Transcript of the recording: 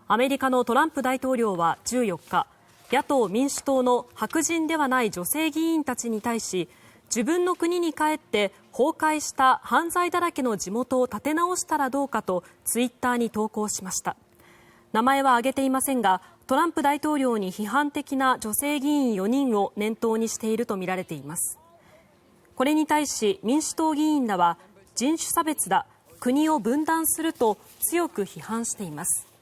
アメリカのトランプ大統領は14日、野党・民主党の白人ではない女性議員たちに対し、自分の国に帰って崩壊した犯罪だらけの地元を立て直したらどうかとツイッターに投稿しました。名前は挙げていませんが、トランプ大統領に批判的な女性議員4人を念頭にしているとみられています。これに対し民主党議員らは、人種差別だ、国を分断すると強く批判しています。